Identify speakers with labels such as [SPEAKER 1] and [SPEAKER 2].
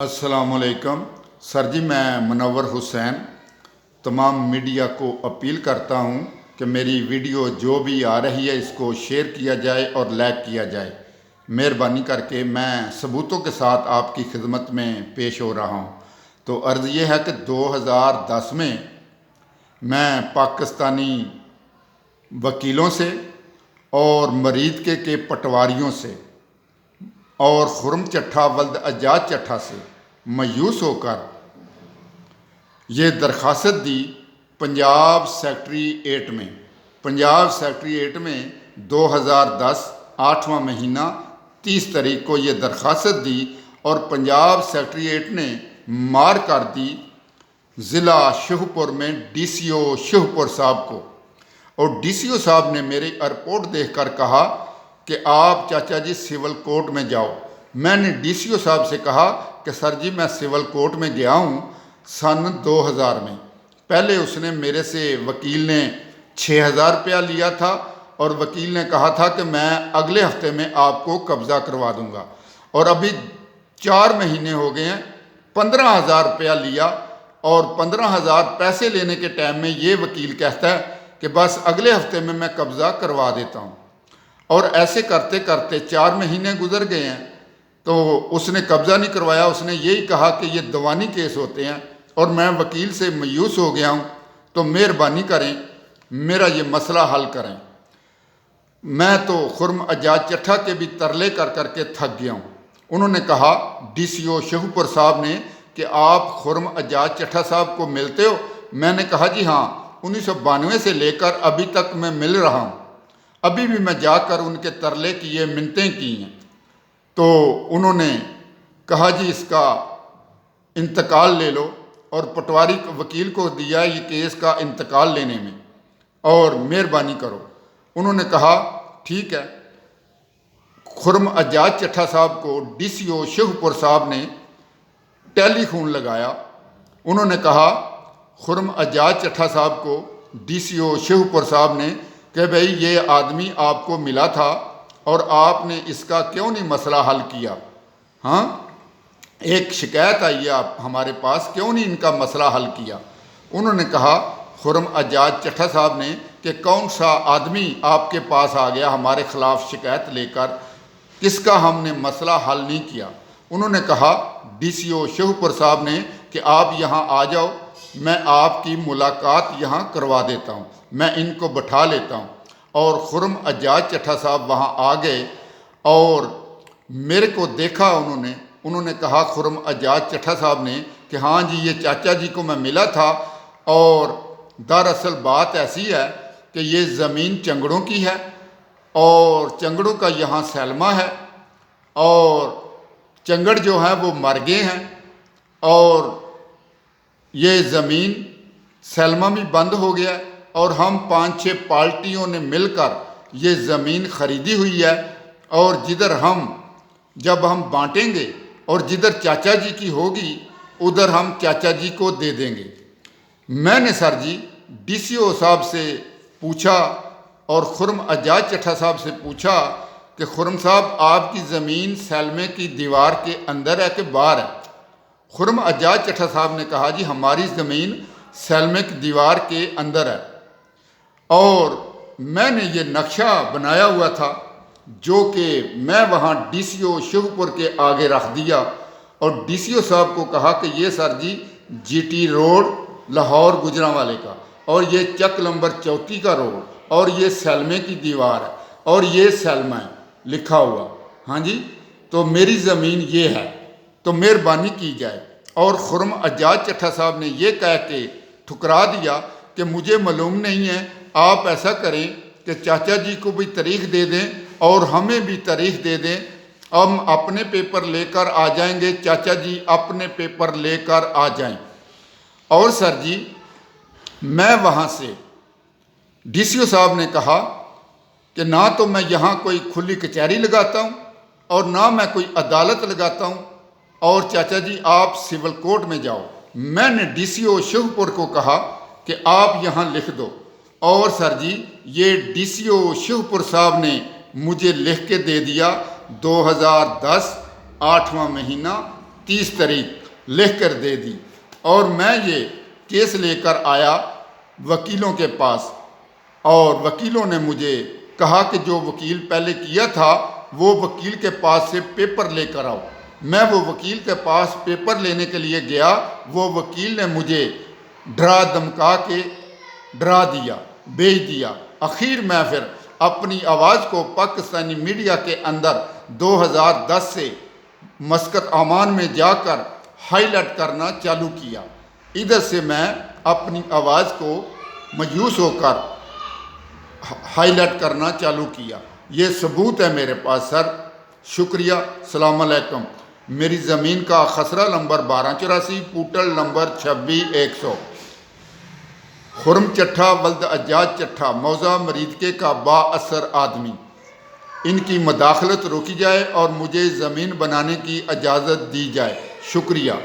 [SPEAKER 1] अस्सलाम वालेकुम सर जी, मैं मुनव्वर हुसैन तमाम मीडिया को अपील करता हूं कि मेरी वीडियो जो भी आ रही है इसको शेयर किया जाए और लाइक किया जाए। मेहरबानी करके मैं सबूतों के साथ आपकी खिदमत में पेश हो रहा हूं। तो अर्ज़ ये है कि 2010 में मैं पाकिस्तानी वकीलों से और मरीद के पटवारियों से और खुरम चट्ठा वल्द अजाज चट्ठा से मायूस होकर ये दरखास्त दी पंजाब सेक्रेटेरिएट में। पंजाब सेक्रेटेरिएट में 2010 8वां महीना 30 तारीख को ये दरखास्त दी और पंजाब सेक्रेटेरिएट ने मार कर दी ज़िला शाहपुर में DCO शाहपुर साहब को। और DCO साहब ने मेरी रिपोर्ट देखकर कहा कि आप चाचा जी सिविल कोर्ट में जाओ। मैंने DCO साहब से कहा कि सर जी मैं सिविल कोर्ट में गया हूँ सन 2000 में। पहले उसने मेरे से वकील ने 6000 रुपया लिया था और वकील ने कहा था कि मैं अगले हफ्ते में आपको कब्ज़ा करवा दूँगा। और अभी 4 महीने हो गए हैं, 15,000 रुपया लिया और 15,000 पैसे लेने के टाइम में ये वकील कहता है कि बस अगले हफ्ते में मैं कब्ज़ा करवा देता हूँ। और ऐसे करते करते 4 महीने गुजर गए हैं तो उसने कब्ज़ा नहीं करवाया। उसने यही कहा कि ये दीवानी केस होते हैं और मैं वकील से मायूस हो गया हूँ, तो मेहरबानी करें मेरा ये मसला हल करें। मैं तो खुरम अजाज चट्ठा के भी तरले कर करके थक गया हूँ। उन्होंने कहा DCO शाहपुर साहब ने कि आप खुरम अजाज चट्ठा साहब को मिलते हो? मैंने कहा जी हाँ, 1992 से लेकर अभी तक मैं मिल रहा हूँ। अभी भी मैं जाकर उनके तरले की ये मिन्नतें की हैं। तो उन्होंने कहा जी इसका इंतकाल ले लो और पटवारी वकील को दिया ये केस का इंतकाल लेने में और मेहरबानी करो। उन्होंने कहा ठीक है। खुरम अजाज चट्ठा साहब को DCO शाहपुर साहब ने टेलीफोन लगाया। उन्होंने कहा खुरम अजाज चट्ठा साहब को DCO शाहपुर साहब ने कि भाई ये आदमी आपको मिला था और आपने इसका क्यों नहीं मसला हल किया? हाँ, एक शिकायत आई है आप हमारे पास, क्यों नहीं इनका मसला हल किया? उन्होंने कहा खुरम अजाज चट्ठा साहब ने कि कौन सा आदमी आपके पास आ गया हमारे ख़िलाफ़ शिकायत लेकर, किसका हमने मसला हल नहीं किया? उन्होंने कहा DCO शाहपुर साहब ने कि आप यहाँ आ जाओ, मैं आपकी मुलाकात यहाँ करवा देता हूँ, मैं इनको बैठा लेता हूँ। और खुरम अजाज चट्ठा साहब वहाँ आ गए और मेरे को देखा। उन्होंने कहा खुरम अजाज चट्ठा साहब ने कि हाँ जी ये चाचा जी को मैं मिला था और दरअसल बात ऐसी है कि ये ज़मीन चंगड़ों की है और चंगड़ों का यहाँ सैलमा है और चंगड़ जो है वो मर गए हैं और ये ज़मीन सैलमा भी बंद हो गया और हम 5-6 पार्टियों ने मिलकर ये ज़मीन ख़रीदी हुई है और जब हम बांटेंगे और जिधर चाचा जी की होगी उधर हम चाचा जी को दे देंगे। मैंने सर जी DCO साहब से पूछा और खुरम अजाज चट्ठा साहब से पूछा कि खुरम साहब आपकी ज़मीन सैलमे की दीवार के अंदर है कि बाहर है? खुरम अजाज चट्ठा साहब ने कहा जी हमारी ज़मीन सैलमे की दीवार के अंदर है। और मैंने ये नक्शा बनाया हुआ था जो कि मैं वहाँ DCO शाहपुर के आगे रख दिया और DCO साहब को कहा कि ये सर जी GT रोड लाहौर गुजरांवाले का और ये चक नंबर 34 का रोड और ये सैलमे की दीवार है और ये सैलमा है लिखा हुआ। हाँ जी, तो मेरी ज़मीन ये है, तो मेहरबानी की जाए। और खुरम अजाज चट्ठा साहब ने ये कह के ठुकरा दिया कि मुझे मालूम नहीं है, आप ऐसा करें कि चाचा जी को भी तारीख दे दें और हमें भी तारीख दे दें, हम अपने पेपर लेकर आ जाएंगे, चाचा जी अपने पेपर लेकर आ जाएं। और सर जी मैं वहाँ से DCO साहब ने कहा कि ना तो मैं यहाँ कोई खुली कचहरी लगाता हूँ और ना मैं कोई अदालत लगाता हूँ और चाचा जी आप सिविल कोर्ट में जाओ। मैंने DCO शाहपुर को कहा कि आप यहाँ लिख दो और सर जी ये DCO शाहपुर साहब ने मुझे लिख के दे दिया 2010 8वां महीना 30 तारीख लिख कर दे दी और मैं ये केस लेकर आया वकीलों के पास और वकीलों ने मुझे कहा कि जो वकील पहले किया था वो वकील के पास से पेपर लेकर आओ। मैं वो वकील के पास पेपर लेने के लिए गया। वो वकील ने मुझे डरा धमका के डरा दिया, भेज दिया। आखिर मैं फिर अपनी आवाज़ को पाकिस्तानी मीडिया के अंदर 2010 से मस्कत अमान में जाकर हाईलाइट करना चालू किया। इधर से मैं अपनी आवाज़ को मायूस होकर हाईलाइट करना चालू किया। ये सबूत है मेरे पास सर। शुक्रिया। अस्सलाम वालेकुम। मेरी ज़मीन का खसरा नंबर 1284, पूटल नंबर 26100, खुरम चट्ठा वल्द अजाज चट्ठा, मौज़ा मरीदके का बाअसर आदमी। इनकी मदाखलत रोकी जाए और मुझे ज़मीन बनाने की इजाज़त दी जाए। शुक्रिया।